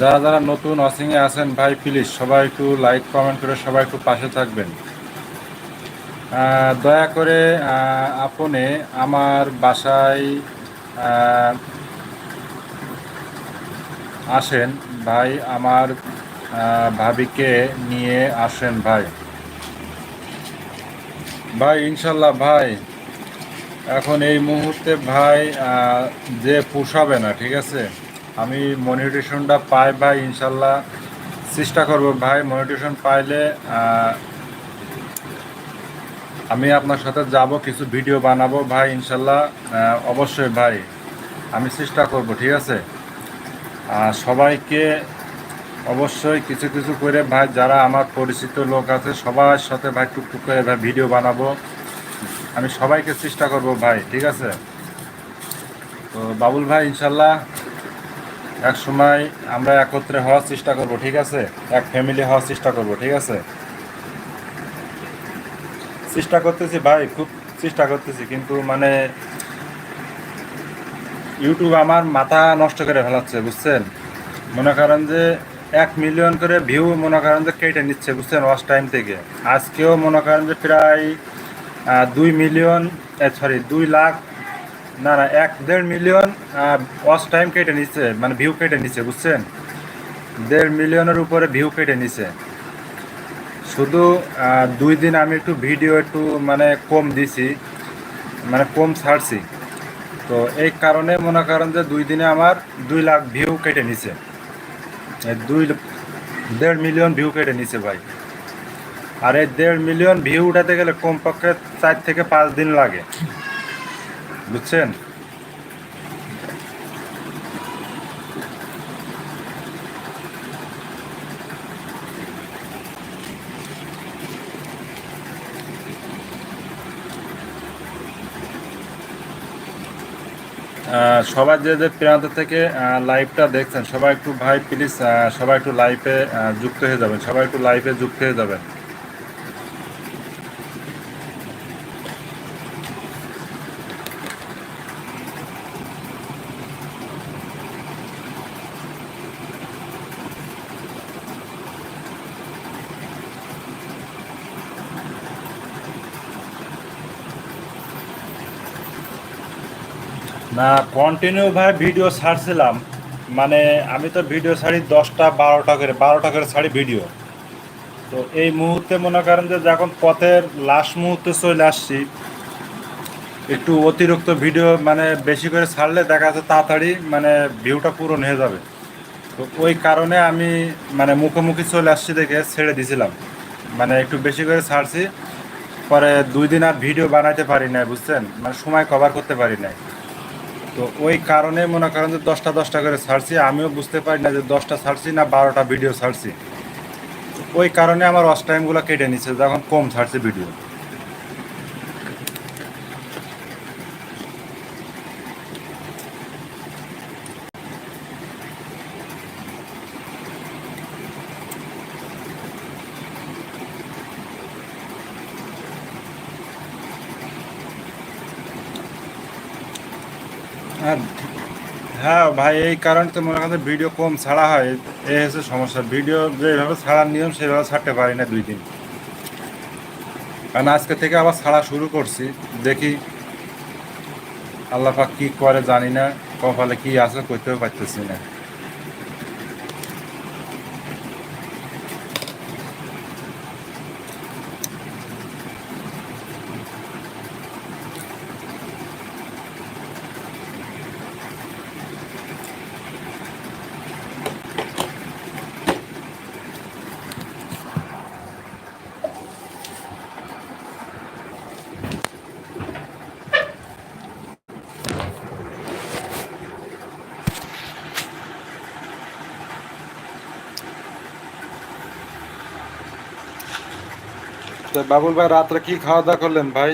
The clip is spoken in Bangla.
যারা যারা নতুন ওয়াচিংয়ে আছেন ভাই প্লিজ সবাই একটু লাইক কমেন্ট করে সবাই একটু পাশে থাকবেন। দয়া করে আপনি আমার বাসায় আসেন ভাই, আমার ভাবিকে নিয়ে আসেন ভাই। ভাই ইনশাল্লাহ ভাই, এখন এই মুহূর্তে ভাই যে পোষাবে না, ঠিক আছে। আমি মনিটেশনটা পাই ভাই, ইনশাল্লাহ চেষ্টা করব ভাই। মনিটেশন পাইলে আমি আপনার সাথে যাব, কিছু ভিডিও বানাবো ভাই ইনশাল্লাহ। অবশ্যই ভাই আমি চেষ্টা করব, ঠিক আছে। সবাইকে অবশ্যই কিছু কিছু করে ভাই, যারা আমার পরিচিত লোক আছে সবার সাথে ভাই টুকটুক করে ভাই ভিডিও বানাবো। আমি সবাইকে চেষ্টা করব ভাই, ঠিক আছে। তো বাবুল ভাই ইনশাল্লাহ এক সময় আমরা একত্রে হওয়ার চেষ্টা করব, ঠিক আছে। এক ফ্যামিলি হওয়ার চেষ্টা করব, ঠিক আছে। চেষ্টা করতেছি ভাই, খুব চেষ্টা করতেছি, কিন্তু মানে ইউটিউব আমার মাথা নষ্ট করে ফেলাচ্ছে বুঝছেন। মনে করেন যে 1 মিলিয়ন করে ভিউ মনে করেন যে কেটে নিচ্ছে বুঝছেন ওয়াচ টাইম থেকে। আজকেও মনে করেন যে প্রায় 2 মিলিয়ন, সরি 2 লাখ, না না 1.5 মিলিয়ন ওয়াচ টাইম কেটে নিচ্ছে, মানে ভিউ কেটে নিচ্ছে বুঝছেন। 1.5 মিলিয়নের উপরে ভিউ কেটে নিচ্ছে। শুধু 2 দিন আমি একটু ভিডিও একটু মানে কম দিছি, মানে কম ছাড়ছি। তো এই কারণে মনে করেন যে 2 দিনে আমার 2 লাখ ভিউ কেটে নিছে। 1.5 মিলিয়ন ভিউ কেটে নিছে ভাই। আর এই 1.5 মিলিয়ন ভিউ উঠাতে গেলে কমপক্ষে 4 থেকে 5 দিন লাগে বুঝছেন। সবাই যে যে প্রান্ত থেকে লাইভটা দেখছেন সবাই একটু ভাই প্লিজ সবাই একটু লাইভে যুক্ত হয়ে যাবেন, সবাই একটু লাইভে যুক্ত হয়ে যাবেন। না কন্টিনিউ ভাই ভিডিও ছাড়ছিলাম, মানে আমি তো ভিডিও ছাড়ি 10টা 12টা করে ছাড়ি ভিডিও। তো এই মুহূর্তে মনে করেন যে যখন পথের লাস্ট মুহূর্তে চলে আসছি, একটু অতিরিক্ত ভিডিও মানে বেশি করে ছাড়লে দেখা যাচ্ছে তাড়াতাড়ি মানে ভিউটা পূরণ হয়ে যাবে। তো ওই কারণে আমি মানে মুখোমুখি চলে আসছি দেখে ছেড়ে দিয়েছিলাম, মানে একটু বেশি করে ছাড়ছি। পরে 2 দিন আর ভিডিও বানাইতে পারি নাই বুঝছেন, মানে সময় কভার করতে পারি নাই। তো ওই কারণে মনে করেন যে 10টা করে ছাড়ছি, আমিও বুঝতে পারি না যে 10টা ছাড়ছি না 12টা ভিডিও ছাড়ছি। ওই কারণে আমার ওয়াচ টাইমগুলো কেটে নিচ্ছে যখন কম ছাড়ছি ভিডিও। হ্যাঁ হ্যাঁ ভাই, এই কারণে তো মনে করেন ভিডিও কম ছাড়া হয়। এই হচ্ছে সমস্যা, ভিডিও যেভাবে ছাড়ার নিয়ম সেভাবে ছাড়তে পারি না 2 দিন। কারণ আজকে থেকে আবার ছাড়া শুরু করছি, দেখি আল্লাহ পাক কী করে জানি না, কপালে কী আছে করতেও পারতেছি না। তো বাবুল ভাই রাত্রে কি খাওয়া দাওয়া করলেন ভাই?